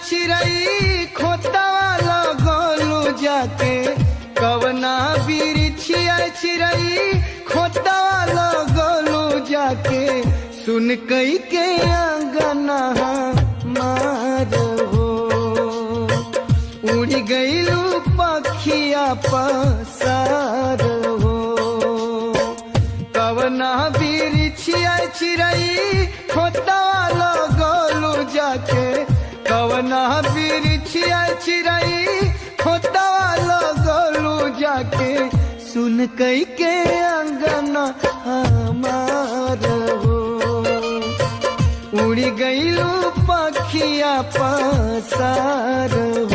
चिरई खोतावा लगलू जाके कवना बिरिछिया चिरई खोतावा लगलू जाके सुन कई के अंगना मार हो उड़ गईलू पखिया पसार हो कवना बिरिछिया चिरई खोतावा लगलू जाके कवना बिरिछिया चिरई खोतावा लगलू जाके सुन कई के अंगना हमार हो उड़ गईलू पखिया पसार हो।